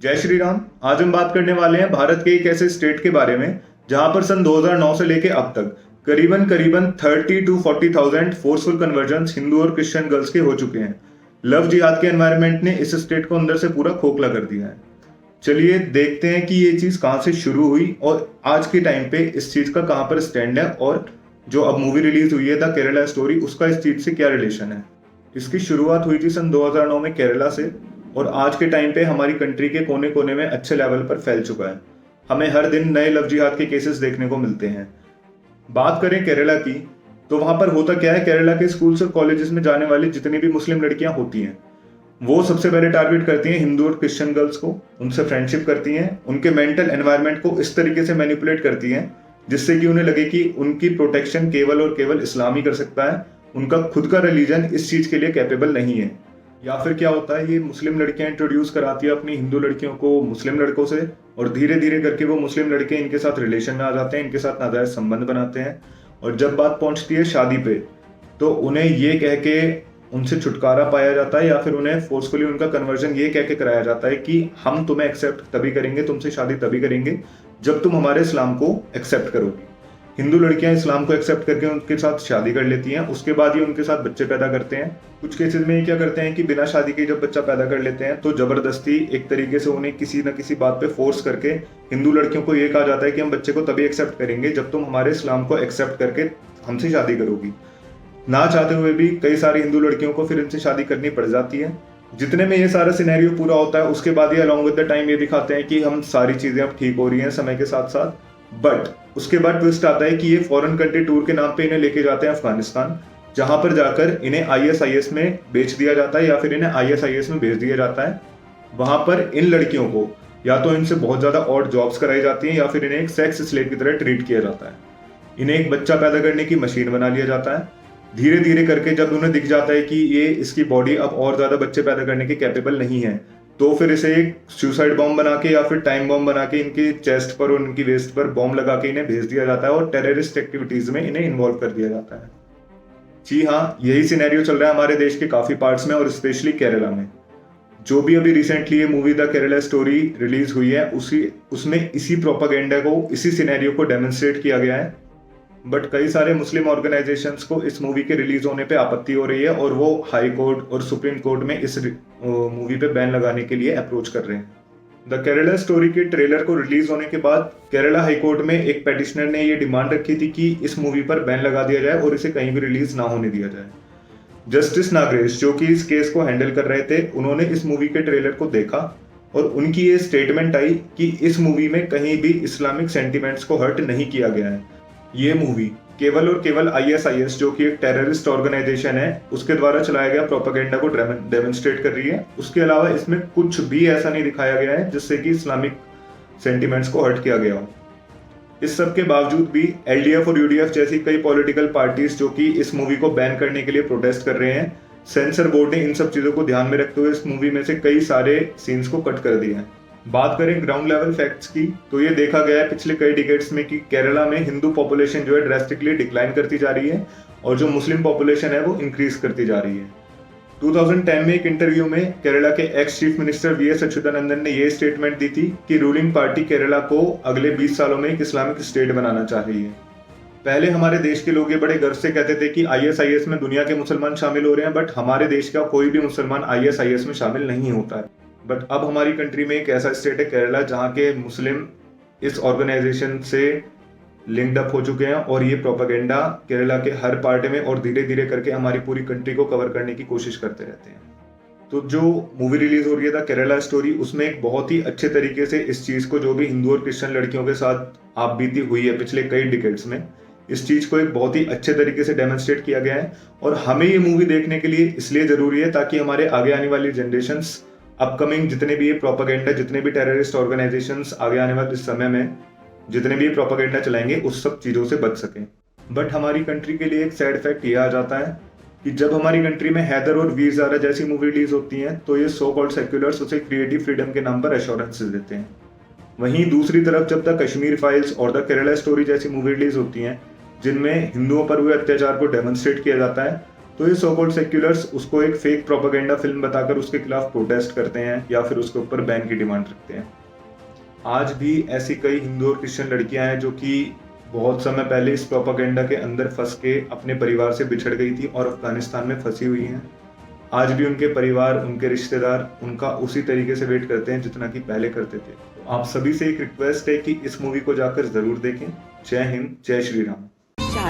जय श्री राम। आज हम बात करने वाले हैं भारत के एक ऐसे स्टेट के बारे में जहां पर सन 2009 से लेके अब तक करीबन करीबन 30 to 40,000 फोर्सफुल कन्वर्जन्स हिंदू और क्रिश्चियन गर्ल्स के हो चुके हैं। लव जिहाद के एनवायरनमेंट ने इस स्टेट को अंदर से पूरा खोखला कर दिया है। चलिए देखते हैं कि ये चीज कहां से शुरू हुई और आज के टाइम पे इस चीज का कहां पर स्टैंड है, और जो अब मूवी रिलीज हुई है द केरला स्टोरी, उसका इस चीज से क्या रिलेशन है। इसकी शुरुआत हुई थी सन 2009 में केरला से, और आज के टाइम पे हमारी कंट्री के कोने कोने में अच्छे लेवल पर फैल चुका है। हमें हर दिन नए लव जिहाद के केसेस देखने को मिलते हैं। बात करें केरला की, तो वहां पर होता क्या है, केरला के स्कूल्स और कॉलेजेस में जाने वाली जितनी भी मुस्लिम लड़कियां होती हैं वो सबसे पहले टारगेट करती हैं हिंदू और क्रिश्चियन गर्ल्स को, उनसे फ्रेंडशिप करती हैं, उनके मेंटल एनवायरनमेंट को इस तरीके से मैनिपुलेट करती हैं जिससे कि उन्हें लगे कि उनकी प्रोटेक्शन केवल और केवल इस्लाम ही कर सकता है, उनका खुद का रिलीजन इस चीज के लिए कैपेबल नहीं है। या फिर क्या होता है, ये मुस्लिम लड़कियां इंट्रोड्यूस कराती है अपनी हिंदू लड़कियों को मुस्लिम लड़कों से, और धीरे धीरे करके वो मुस्लिम लड़के इनके साथ रिलेशन में आ जाते हैं, इनके साथ नाजायज संबंध बनाते हैं, और जब बात पहुंचती है शादी पे तो उन्हें ये कह के उनसे छुटकारा पाया जाता है, या फिर उन्हें फोर्सफुली उनका कन्वर्जन ये कह के कराया जाता है कि हम तुम्हें एक्सेप्ट तभी करेंगे, तुमसे शादी तभी करेंगे जब तुम हमारे इस्लाम को एक्सेप्ट करोगी। हिंदू लड़कियां इस्लाम को एक्सेप्ट करके उनके साथ शादी कर लेती हैं, उसके बाद ये उनके साथ बच्चे पैदा करते हैं। कुछ केसेस में ये क्या करते हैं कि बिना शादी के जब बच्चा पैदा कर लेते हैं तो जबरदस्ती एक तरीके से उन्हें किसी न किसी बात पे फोर्स करके हिंदू लड़कियों को ये कहा जाता है कि हम बच्चे को तभी एक्सेप्ट करेंगे जब तुम हमारे इस्लाम को एक्सेप्ट करके हमसे शादी करोगी। ना चाहते हुए भी कई सारी हिंदू लड़कियों को फिर इनसे शादी करनी पड़ जाती है। जितने में ये सारा सिनेरियो पूरा होता है उसके बाद ये अलॉन्ग विद द टाइम ये दिखाते हैं कि हम सारी चीजें अब ठीक हो रही हैं समय के साथ साथ, बट उसके बाद ट्विस्ट आता है कि ये फॉरेन कंट्री टूर के नाम पे इन्हें लेके जाते हैं अफगानिस्तान, जहां पर जाकर इन्हें ISIS में बेच दिया जाता है, या फिर इन्हें ISIS में भेज दिया जाता है। वहां पर इन लड़कियों को या तो इनसे बहुत ज्यादा ऑड जॉब्स कराई जाती हैं, या फिर इन्हें एक सेक्स स्लेव की तरह ट्रीट किया जाता है। इन्हें एक बच्चा पैदा करने की मशीन बना लिया जाता है। धीरे धीरे करके जब उन्हें दिख जाता है कि ये इसकी बॉडी अब और ज्यादा बच्चे पैदा करने की कैपेबल नहीं है, तो फिर इसे एक सुसाइड बॉम्ब बना के या फिर टाइम बॉम्ब बना के इनकी चेस्ट पर और इनकी वेस्ट पर बॉम्ब लगा के इन्हें भेज दिया जाता है, और टेररिस्ट एक्टिविटीज में इन्हें इन्वॉल्व कर दिया जाता है। जी हाँ, यही सिनेरियो चल रहा है हमारे देश के काफी पार्ट्स में, और स्पेशली केरला में। जो भी अभी रिसेंटली ये movie the Kerala story release हुई है उसमें इसी प्रोपागेंडा को, इसी सिनेरियो को डेमोन्स्ट्रेट किया गया है। बट कई सारे मुस्लिम ऑर्गेनाइजेशंस को इस मूवी के रिलीज होने पे आपत्ति हो रही है, और वो हाई कोर्ट और सुप्रीम कोर्ट में इस मूवी पे बैन लगाने के लिए अप्रोच कर रहे हैं। द केरला स्टोरी के ट्रेलर को रिलीज होने के बाद केरला हाई कोर्ट में एक पेटिशनर ने ये डिमांड रखी थी कि इस मूवी पर बैन लगा दिया जाए और इसे कहीं भी रिलीज ना होने दिया जाए। जस्टिस नागरेश, जो कि इस केस को हैंडल कर रहे थे, उन्होंने इस मूवी के ट्रेलर को देखा और उनकी ये स्टेटमेंट आई कि इस मूवी में कहीं भी इस्लामिक सेंटिमेंट्स को हर्ट नहीं किया गया है। ये मूवी केवल और केवल ISIS, जो कि एक टेररिस्ट ऑर्गेनाइजेशन है, उसके द्वारा चलाया गया प्रोपेगेंडा को डेमोन्स्ट्रेट कर रही है। उसके अलावा इसमें कुछ भी ऐसा नहीं दिखाया गया है जिससे कि इस्लामिक सेंटिमेंट्स को हर्ट किया गया हो। इस सब के बावजूद भी LDF और UDF जैसी कई पॉलिटिकल पार्टीज जो कि इस मूवी को बैन करने के लिए प्रोटेस्ट कर रहे हैं, सेंसर बोर्ड ने इन सब चीजों को ध्यान में रखते हुए इस मूवी में से कई सारे सीन्स को कट कर दिया है। बात करें ग्राउंड लेवल फैक्ट्स की, तो ये देखा गया है पिछले कई डिकेड्स में कि केरला में हिंदू पॉपुलेशन जो है ड्रेस्टिकली डिक्लाइन करती जा रही है, और जो मुस्लिम पॉपुलेशन है वो इंक्रीज करती जा रही है। 2010 में एक इंटरव्यू में केरला के ex chief minister VS Achuthanandan ने ये स्टेटमेंट दी थी कि रूलिंग पार्टी केरला को अगले 20 सालों में एक इस्लामिक स्टेट बनाना चाह रही है। पहले हमारे देश के लोग ये बड़े गर्व से कहते थे कि ISIS में दुनिया के मुसलमान शामिल हो रहे हैं, बट हमारे देश का कोई भी मुसलमान ISIS में शामिल नहीं होता है। बट अब हमारी कंट्री में एक ऐसा स्टेट है केरला जहाँ के मुस्लिम इस ऑर्गेनाइजेशन से लिंक्ड अप हो चुके हैं, और ये प्रोपेगेंडा केरला के हर पार्ट में और धीरे धीरे करके हमारी पूरी कंट्री को कवर करने की कोशिश करते रहते हैं। तो जो मूवी रिलीज हो रही है द केरला स्टोरी, उसमें एक बहुत ही अच्छे तरीके से इस चीज को, जो भी हिंदू और क्रिश्चियन लड़कियों के साथ आप बीती हुई है पिछले कई डिकेड्स में, इस चीज को एक बहुत ही अच्छे तरीके से डेमोन्स्ट्रेट किया गया है। और हमें ये मूवी देखने के लिए इसलिए जरूरी है ताकि हमारे आगे आने वाली जनरेशंस, अपकमिंग जितने भी ये प्रोपेगेंडा, जितने भी टेररिस्ट ऑर्गेनाइजेशंस आगे आने वाले समय में जितने भी प्रोपेगेंडा चलाएंगे, उस सब चीजों से बच सकें। बट हमारी कंट्री के लिए एक सैड फैक्ट ये आ जाता है कि जब हमारी कंट्री में हैदर और वीर ज़ारा जैसी मूवी रिलीज होती हैं तो ये सो कॉल्ड सेक्युलर्स उसे क्रिएटिव फ्रीडम के नाम पर एश्योरेंसेस देते हैं। वहीं दूसरी तरफ जब द कश्मीर फाइल्स और द केरला स्टोरी जैसी मूवी रिलीज होती हैं जिनमें हिंदुओं पर हुए अत्याचार को डेमोन्स्ट्रेट किया जाता है, तो ये सो कॉल्ड सेक्युलर्स उसको एक फेक प्रोपेगेंडा फिल्म बताकर उसके खिलाफ प्रोटेस्ट करते हैं या फिर उसके ऊपर बैन की डिमांड रखते हैं। आज भी ऐसी कई हिंदू और क्रिश्चियन लड़कियां हैं जो कि बहुत समय पहले इस प्रोपेगेंडा के अंदर फंस के अपने परिवार से बिछड़ गई थी और अफगानिस्तान में फंसी हुई हैं। आज भी उनके परिवार, उनके रिश्तेदार उनका उसी तरीके से वेट करते हैं जितना कि पहले करते थे। तो आप सभी से एक रिक्वेस्ट है कि इस मूवी को जाकर जरूर देखें। जय हिंद, जय श्री राम।